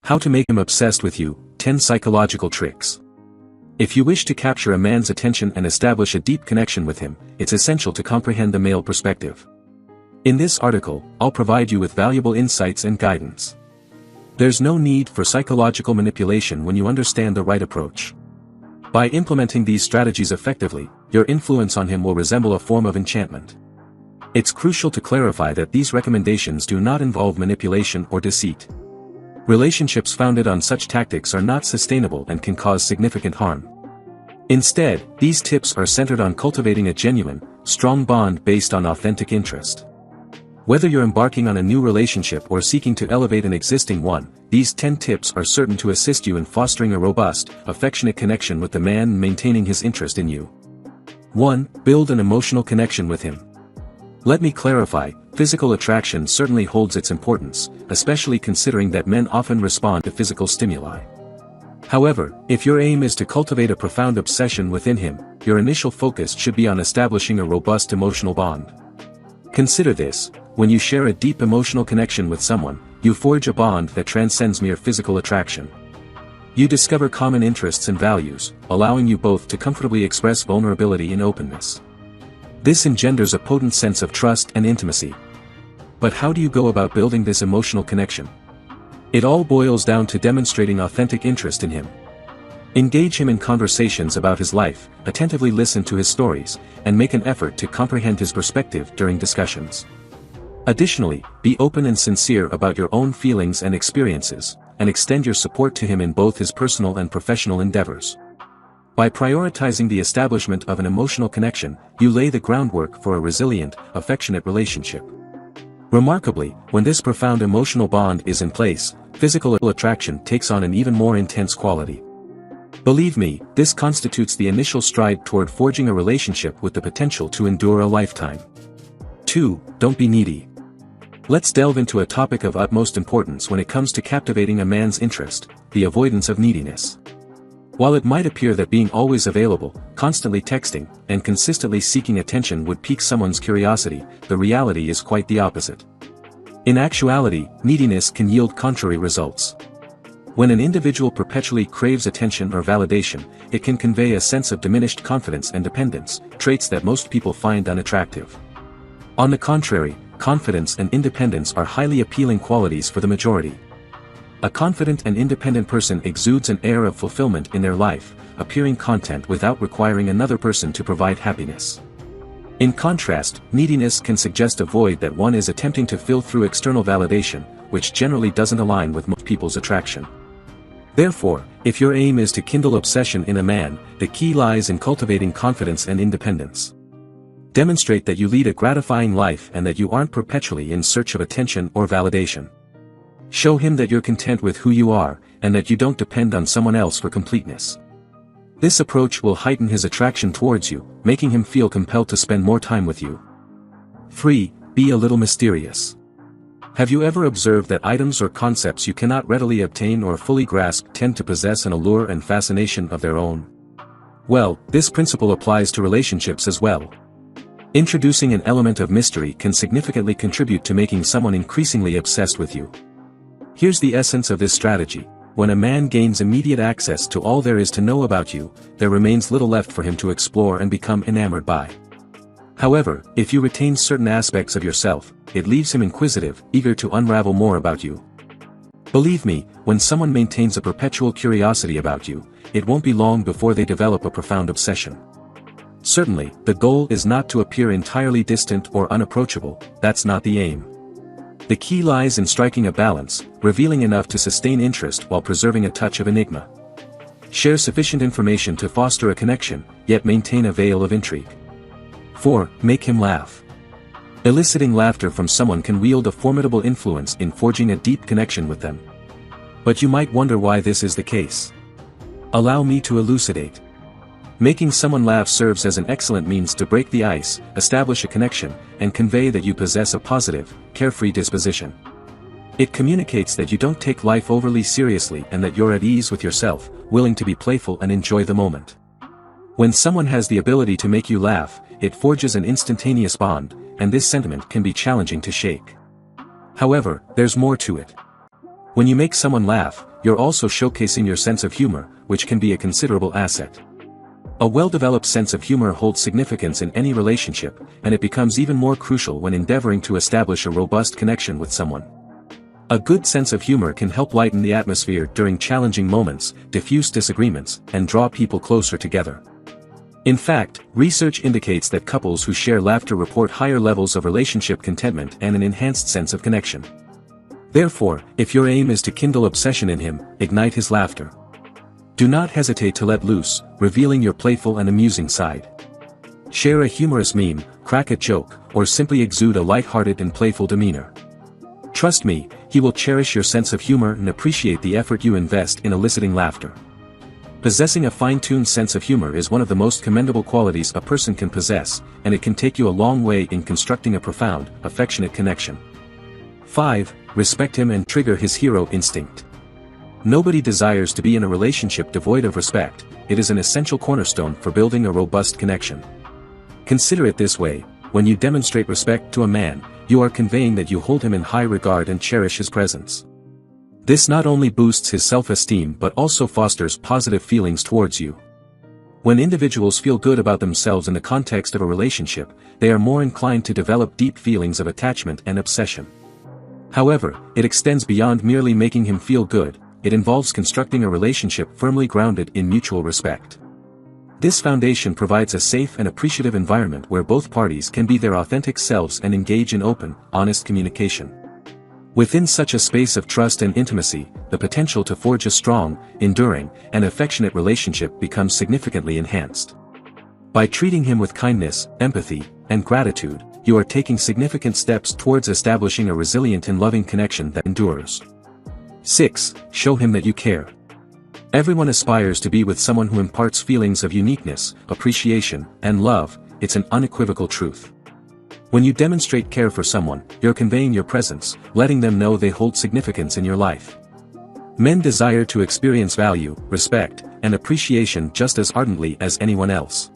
How to make him obsessed with you, 10 psychological tricks. If you wish to capture a man's attention and establish a deep connection with him, it's essential to comprehend the male perspective. In this article, I'll provide you with valuable insights and guidance. There's no need for psychological manipulation when you understand the right approach. By implementing these strategies effectively, your influence on him will resemble a form of enchantment. It's crucial to clarify that these recommendations do not involve manipulation or deceit. Relationships founded on such tactics are not sustainable and can cause significant harm. Instead, these tips are centered on cultivating a genuine, strong bond based on authentic interest. Whether you're embarking on a new relationship or seeking to elevate an existing one, these 10 tips are certain to assist you in fostering a robust, affectionate connection with the man and maintaining his interest in you. 1. Build an emotional connection with him. Let me clarify, physical attraction certainly holds its importance, especially considering that men often respond to physical stimuli. However, if your aim is to cultivate a profound obsession within him, your initial focus should be on establishing a robust emotional bond. Consider this: when you share a deep emotional connection with someone, you forge a bond that transcends mere physical attraction. You discover common interests and values, allowing you both to comfortably express vulnerability and openness. This engenders a potent sense of trust and intimacy. But how do you go about building this emotional connection? It all boils down to demonstrating authentic interest in him. Engage him in conversations about his life, attentively listen to his stories, and make an effort to comprehend his perspective during discussions. Additionally, be open and sincere about your own feelings and experiences, and extend your support to him in both his personal and professional endeavors. By prioritizing the establishment of an emotional connection, you lay the groundwork for a resilient, affectionate relationship. Remarkably, when this profound emotional bond is in place, physical attraction takes on an even more intense quality. Believe me, this constitutes the initial stride toward forging a relationship with the potential to endure a lifetime. 2. Don't be needy. Let's delve into a topic of utmost importance when it comes to captivating a man's interest: the avoidance of neediness. While it might appear that being always available, constantly texting, and consistently seeking attention would pique someone's curiosity, the reality is quite the opposite. In actuality, neediness can yield contrary results. When an individual perpetually craves attention or validation, it can convey a sense of diminished confidence and dependence, traits that most people find unattractive. On the contrary, confidence and independence are highly appealing qualities for the majority. A confident and independent person exudes an air of fulfillment in their life, appearing content without requiring another person to provide happiness. In contrast, neediness can suggest a void that one is attempting to fill through external validation, which generally doesn't align with most people's attraction. Therefore, if your aim is to kindle obsession in a man, the key lies in cultivating confidence and independence. Demonstrate that you lead a gratifying life and that you aren't perpetually in search of attention or validation. Show him that you're content with who you are, and that you don't depend on someone else for completeness. This approach will heighten his attraction towards you, making him feel compelled to spend more time with you. 3. Be a little mysterious. Have you ever observed that items or concepts you cannot readily obtain or fully grasp tend to possess an allure and fascination of their own? Well, this principle applies to relationships as well. Introducing an element of mystery can significantly contribute to making someone increasingly obsessed with you. Here's the essence of this strategy: when a man gains immediate access to all there is to know about you, there remains little left for him to explore and become enamored by. However, if you retain certain aspects of yourself, it leaves him inquisitive, eager to unravel more about you. Believe me, when someone maintains a perpetual curiosity about you, it won't be long before they develop a profound obsession. Certainly, the goal is not to appear entirely distant or unapproachable. That's not the aim. The key lies in striking a balance, revealing enough to sustain interest while preserving a touch of enigma. Share sufficient information to foster a connection, yet maintain a veil of intrigue. 4. Make him laugh. Eliciting laughter from someone can wield a formidable influence in forging a deep connection with them. But you might wonder why this is the case. Allow me to elucidate. Making someone laugh serves as an excellent means to break the ice, establish a connection, and convey that you possess a positive, carefree disposition. It communicates that you don't take life overly seriously and that you're at ease with yourself, willing to be playful and enjoy the moment. When someone has the ability to make you laugh, it forges an instantaneous bond, and this sentiment can be challenging to shake. However, there's more to it. When you make someone laugh, you're also showcasing your sense of humor, which can be a considerable asset. A well-developed sense of humor holds significance in any relationship, and it becomes even more crucial when endeavoring to establish a robust connection with someone. A good sense of humor can help lighten the atmosphere during challenging moments, diffuse disagreements, and draw people closer together. In fact, research indicates that couples who share laughter report higher levels of relationship contentment and an enhanced sense of connection. Therefore, if your aim is to kindle obsession in him, ignite his laughter. Do not hesitate to let loose, revealing your playful and amusing side. Share a humorous meme, crack a joke, or simply exude a light-hearted and playful demeanor. Trust me, he will cherish your sense of humor and appreciate the effort you invest in eliciting laughter. Possessing a fine-tuned sense of humor is one of the most commendable qualities a person can possess, and it can take you a long way in constructing a profound, affectionate connection. 5. Respect him and trigger his hero instinct. Nobody desires to be in a relationship devoid of respect. It is an essential cornerstone for building a robust connection. Consider it this way: when you demonstrate respect to a man, you are conveying that you hold him in high regard and cherish his presence. This not only boosts his self-esteem but also fosters positive feelings towards you. When individuals feel good about themselves in the context of a relationship, they are more inclined to develop deep feelings of attachment and obsession. However, it extends beyond merely making him feel good. It involves constructing a relationship firmly grounded in mutual respect. This foundation provides a safe and appreciative environment where both parties can be their authentic selves and engage in open, honest communication. Within such a space of trust and intimacy, the potential to forge a strong, enduring, and affectionate relationship becomes significantly enhanced. By treating him with kindness, empathy, and gratitude, you are taking significant steps towards establishing a resilient and loving connection that endures. 6. Show him that you care. Everyone aspires to be with someone who imparts feelings of uniqueness, appreciation, and love. It's an unequivocal truth. When you demonstrate care for someone, you're conveying your presence, letting them know they hold significance in your life. Men desire to experience value, respect, and appreciation just as ardently as anyone else.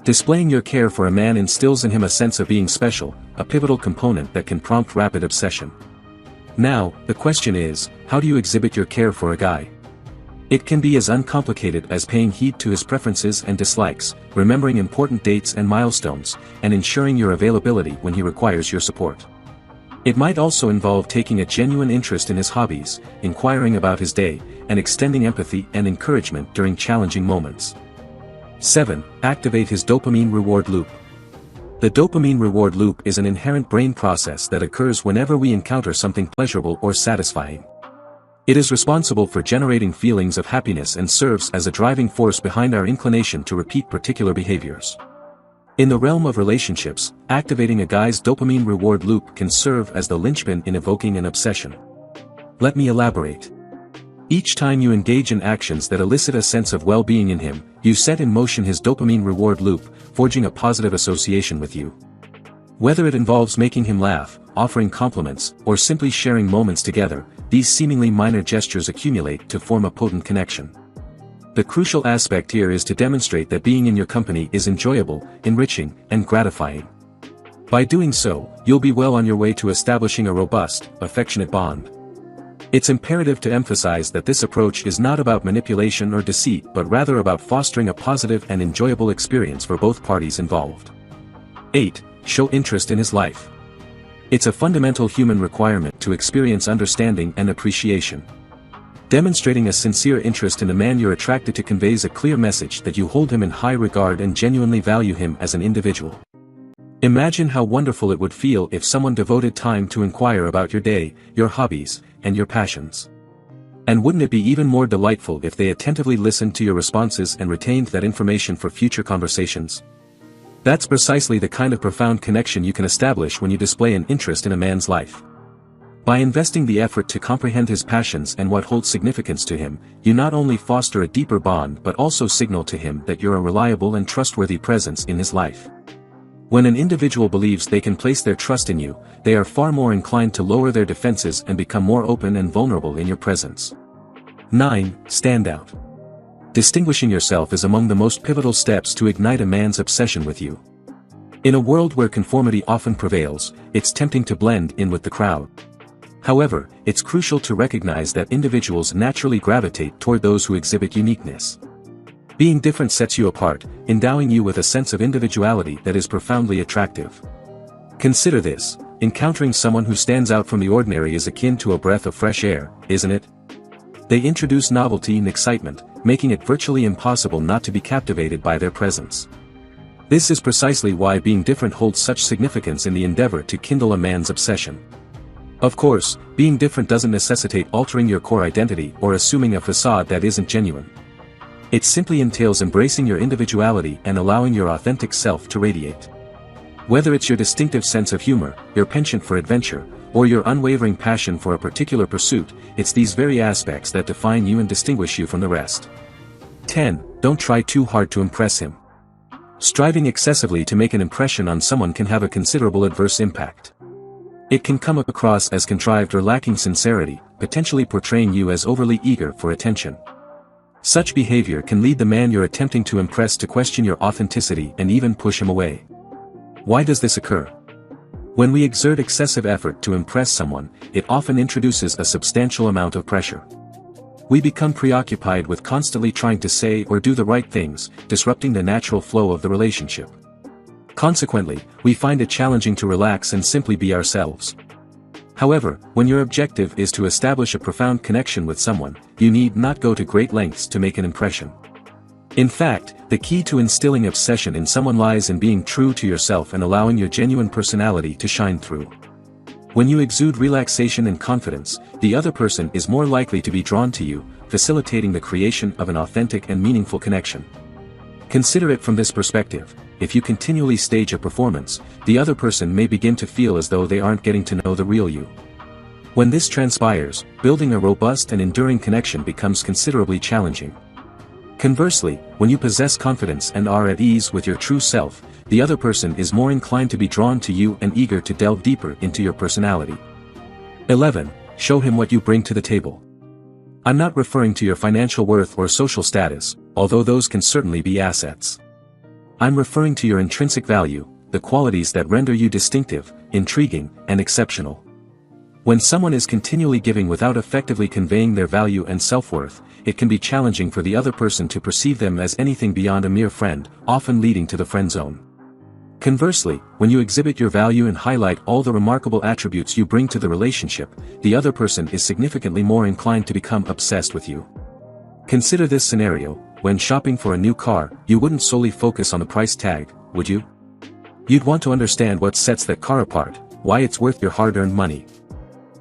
Displaying your care for a man instills in him a sense of being special, a pivotal component that can prompt rapid obsession. Now, the question is, how do you exhibit your care for a guy? It can be as uncomplicated as paying heed to his preferences and dislikes, remembering important dates and milestones, and ensuring your availability when he requires your support. It might also involve taking a genuine interest in his hobbies, inquiring about his day, and extending empathy and encouragement during challenging moments. 7. Activate his dopamine reward loop. The dopamine reward loop is an inherent brain process that occurs whenever we encounter something pleasurable or satisfying. It is responsible for generating feelings of happiness and serves as a driving force behind our inclination to repeat particular behaviors. In the realm of relationships, activating a guy's dopamine reward loop can serve as the linchpin in evoking an obsession. Let me elaborate. Each time you engage in actions that elicit a sense of well-being in him, you set in motion his dopamine reward loop, forging a positive association with you. Whether it involves making him laugh, offering compliments, or simply sharing moments together, these seemingly minor gestures accumulate to form a potent connection. The crucial aspect here is to demonstrate that being in your company is enjoyable, enriching, and gratifying. By doing so, you'll be well on your way to establishing a robust, affectionate bond. It's imperative to emphasize that this approach is not about manipulation or deceit but rather about fostering a positive and enjoyable experience for both parties involved. 8. Show interest in his life. It's a fundamental human requirement to experience understanding and appreciation. Demonstrating a sincere interest in the man you're attracted to conveys a clear message that you hold him in high regard and genuinely value him as an individual. Imagine how wonderful it would feel if someone devoted time to inquire about your day, your hobbies, and your passions. And wouldn't it be even more delightful if they attentively listened to your responses and retained that information for future conversations? That's precisely the kind of profound connection you can establish when you display an interest in a man's life. By investing the effort to comprehend his passions and what holds significance to him, you not only foster a deeper bond but also signal to him that you're a reliable and trustworthy presence in his life. When an individual believes they can place their trust in you, they are far more inclined to lower their defenses and become more open and vulnerable in your presence. 9. Standout. Distinguishing yourself is among the most pivotal steps to ignite a man's obsession with you. In a world where conformity often prevails, it's tempting to blend in with the crowd. However, it's crucial to recognize that individuals naturally gravitate toward those who exhibit uniqueness. Being different sets you apart, endowing you with a sense of individuality that is profoundly attractive. Consider this: encountering someone who stands out from the ordinary is akin to a breath of fresh air, isn't it? They introduce novelty and excitement, making it virtually impossible not to be captivated by their presence. This is precisely why being different holds such significance in the endeavor to kindle a man's obsession. Of course, being different doesn't necessitate altering your core identity or assuming a facade that isn't genuine. It simply entails embracing your individuality and allowing your authentic self to radiate. Whether it's your distinctive sense of humor, your penchant for adventure, or your unwavering passion for a particular pursuit, it's these very aspects that define you and distinguish you from the rest. 10. Don't try too hard to impress him. Striving excessively to make an impression on someone can have a considerable adverse impact. It can come across as contrived or lacking sincerity, potentially portraying you as overly eager for attention. Such behavior can lead the man you're attempting to impress to question your authenticity and even push him away. Why does this occur? When we exert excessive effort to impress someone, it often introduces a substantial amount of pressure. We become preoccupied with constantly trying to say or do the right things, disrupting the natural flow of the relationship. Consequently, we find it challenging to relax and simply be ourselves. However, when your objective is to establish a profound connection with someone, you need not go to great lengths to make an impression. In fact, the key to instilling obsession in someone lies in being true to yourself and allowing your genuine personality to shine through. When you exude relaxation and confidence, the other person is more likely to be drawn to you, facilitating the creation of an authentic and meaningful connection. Consider it from this perspective: if you continually stage a performance, the other person may begin to feel as though they aren't getting to know the real you. When this transpires, building a robust and enduring connection becomes considerably challenging. Conversely, when you possess confidence and are at ease with your true self, the other person is more inclined to be drawn to you and eager to delve deeper into your personality. 11. Show him what you bring to the table. I'm not referring to your financial worth or social status, although those can certainly be assets. I'm referring to your intrinsic value, the qualities that render you distinctive, intriguing, and exceptional. When someone is continually giving without effectively conveying their value and self-worth, it can be challenging for the other person to perceive them as anything beyond a mere friend, often leading to the friend zone. Conversely, when you exhibit your value and highlight all the remarkable attributes you bring to the relationship, the other person is significantly more inclined to become obsessed with you. Consider this scenario: when shopping for a new car, you wouldn't solely focus on the price tag, would you? You'd want to understand what sets that car apart, why it's worth your hard-earned money.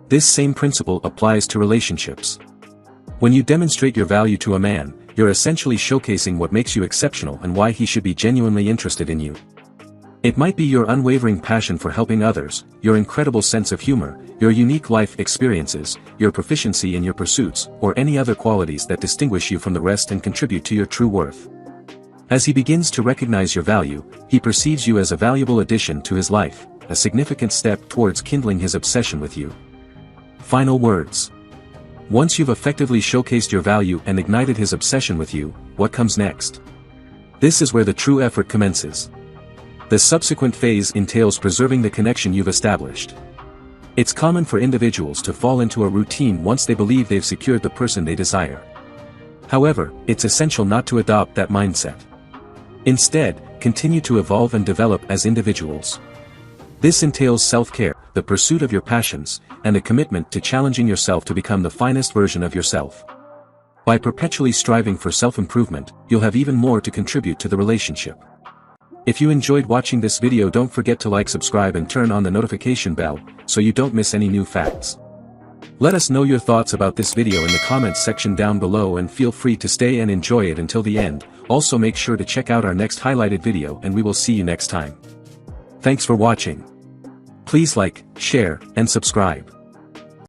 This same principle applies to relationships. When you demonstrate your value to a man, you're essentially showcasing what makes you exceptional and why he should be genuinely interested in you. It might be your unwavering passion for helping others, your incredible sense of humor, your unique life experiences, your proficiency in your pursuits, or any other qualities that distinguish you from the rest and contribute to your true worth. As he begins to recognize your value, he perceives you as a valuable addition to his life, a significant step towards kindling his obsession with you. Final words. Once you've effectively showcased your value and ignited his obsession with you, what comes next? This is where the true effort commences. The subsequent phase entails preserving the connection you've established. It's common for individuals to fall into a routine once they believe they've secured the person they desire. However, it's essential not to adopt that mindset. Instead, continue to evolve and develop as individuals. This entails self-care, the pursuit of your passions, and a commitment to challenging yourself to become the finest version of yourself. By perpetually striving for self-improvement, you'll have even more to contribute to the relationship. If you enjoyed watching this video, don't forget to like, subscribe, and turn on the notification bell, so you don't miss any new facts. Let us know your thoughts about this video in the comments section down below, and feel free to stay and enjoy it until the end. Also make sure to check out our next highlighted video, and we will see you next time. Thanks for watching. Please like, share, and subscribe.